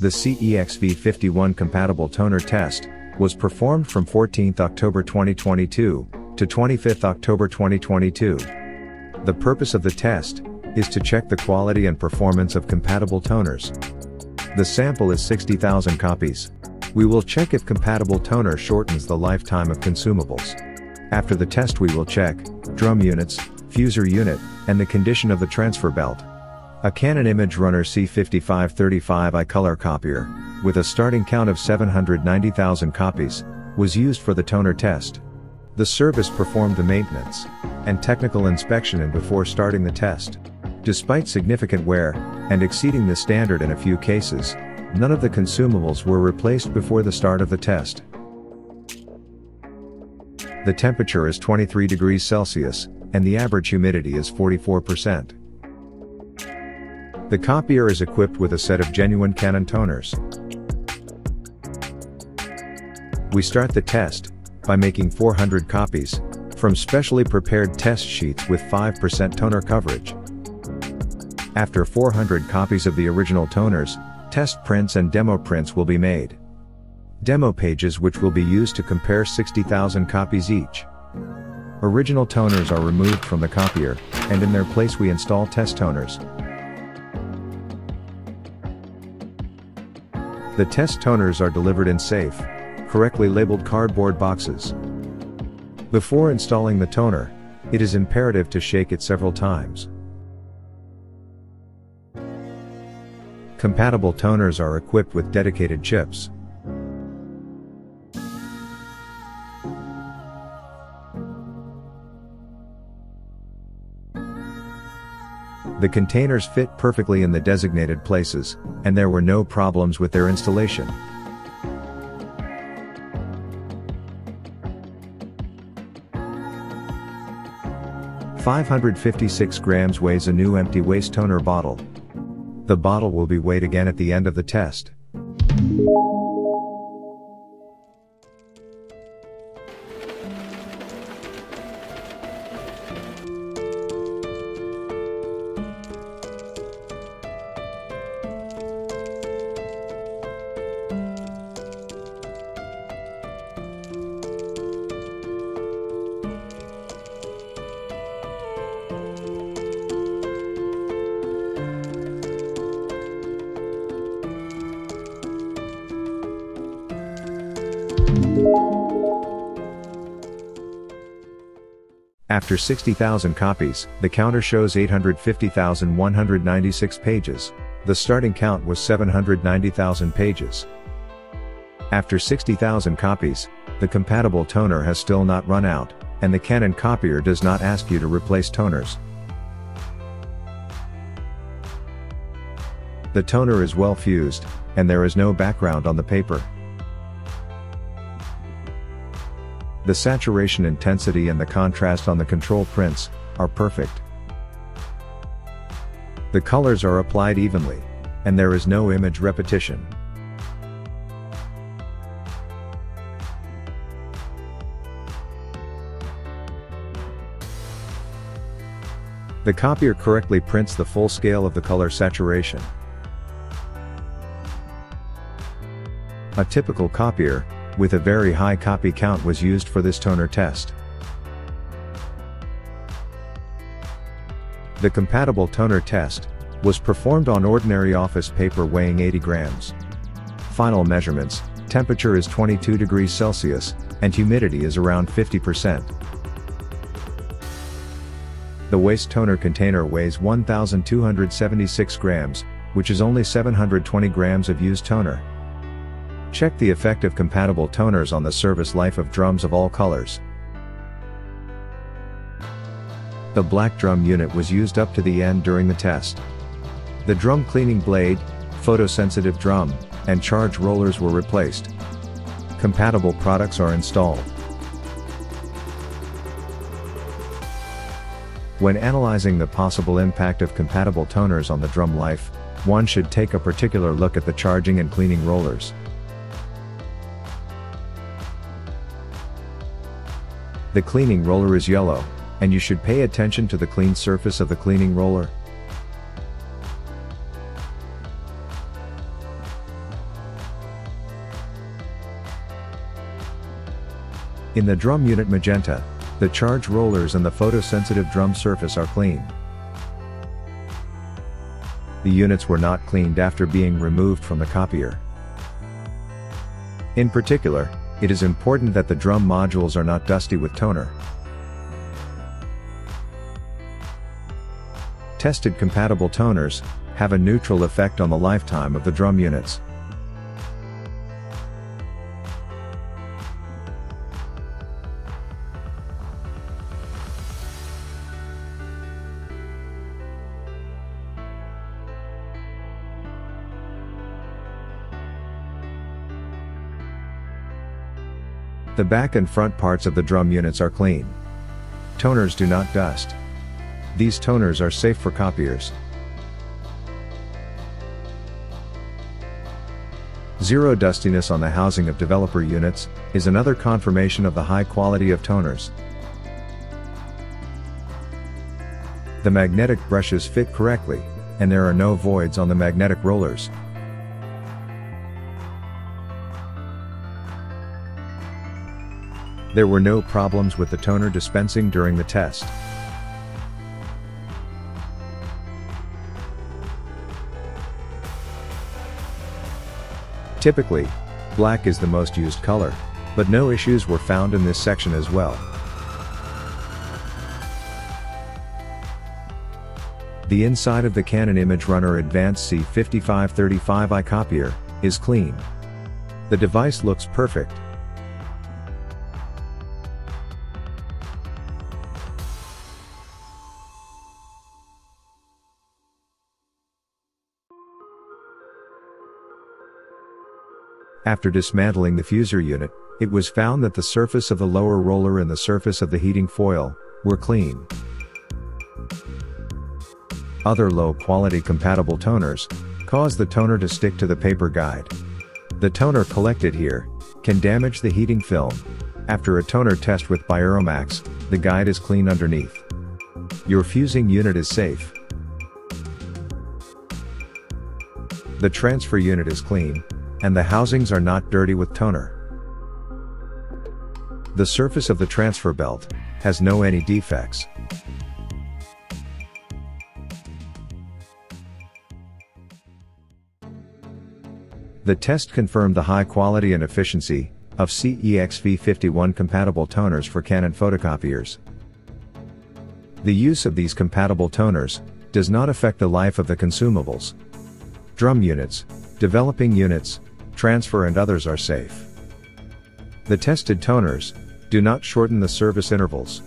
The CEXV51 compatible toner test was performed from 14 October 2022 to 25 October 2022. The purpose of the test is to check the quality and performance of compatible toners. The sample is 60,000 copies. We will check if compatible toner shortens the lifetime of consumables. After the test we will check drum units, fuser unit, and the condition of the transfer belt. A Canon ImageRunner C5535i color copier, with a starting count of 790,000 copies, was used for the toner test. The service performed the maintenance and technical inspection before starting the test. Despite significant wear and exceeding the standard in a few cases, none of the consumables were replaced before the start of the test. The temperature is 23 degrees Celsius, and the average humidity is 44%. The copier is equipped with a set of genuine Canon toners. We start the test by making 400 copies from specially prepared test sheets with 5% toner coverage. After 400 copies of the original toners, test prints and demo prints will be made. Demo pages which will be used to compare 60,000 copies each. Original toners are removed from the copier, and in their place we install test toners. The test toners are delivered in safe, correctly labeled cardboard boxes. Before installing the toner, it is imperative to shake it several times. Compatible toners are equipped with dedicated chips. The containers fit perfectly in the designated places, and there were no problems with their installation. "556 grams weighs a new empty waste toner bottle. The bottle will be weighed again at the end of the test. After 60,000 copies, the counter shows 850,196 pages. The starting count was 790,000 pages. After 60,000 copies, the compatible toner has still not run out, and the Canon copier does not ask you to replace toners. The toner is well fused, and there is no background on the paper. The saturation intensity and the contrast on the control prints are perfect. The colors are applied evenly, and there is no image repetition. The copier correctly prints the full scale of the color saturation. A typical copier with a very high copy count was used for this toner test. The compatible toner test was performed on ordinary office paper weighing 80 grams. Final measurements: temperature is 22 degrees Celsius, and humidity is around 50%. The waste toner container weighs 1,276 grams, which is only 720 grams of used toner. Check the effect of compatible toners on the service life of drums of all colors. The black drum unit was used up to the end during the test. The drum cleaning blade, photosensitive drum, and charge rollers were replaced. Compatible products are installed. When analyzing the possible impact of compatible toners on the drum life, one should take a particular look at the charging and cleaning rollers. The cleaning roller is yellow, and you should pay attention to the clean surface of the cleaning roller. In the drum unit magenta, the charge rollers and the photosensitive drum surface are clean. The units were not cleaned after being removed from the copier. In particular, it is important that the drum modules are not dusty with toner. Tested compatible toners have a neutral effect on the lifetime of the drum units. The back and front parts of the drum units are clean. Toners do not dust. These toners are safe for copiers. Zero dustiness on the housing of developer units is another confirmation of the high quality of toners. The magnetic brushes fit correctly, and there are no voids on the magnetic rollers. There were no problems with the toner dispensing during the test. Typically, black is the most used color, but no issues were found in this section as well. The inside of the Canon ImageRunner Advanced C5535i copier is clean. The device looks perfect. After dismantling the fuser unit, it was found that the surface of the lower roller and the surface of the heating foil were clean. Other low-quality compatible toners cause the toner to stick to the paper guide. The toner collected here can damage the heating film. After a toner test with Bioromax, the guide is clean underneath. Your fusing unit is safe. The transfer unit is clean, and the housings are not dirty with toner. The surface of the transfer belt has no any defects. The test confirmed the high quality and efficiency of CEXV51 compatible toners for Canon photocopiers. The use of these compatible toners does not affect the life of the consumables. Drum units, developing units, transfer and others are safe. The tested toners do not shorten the service intervals.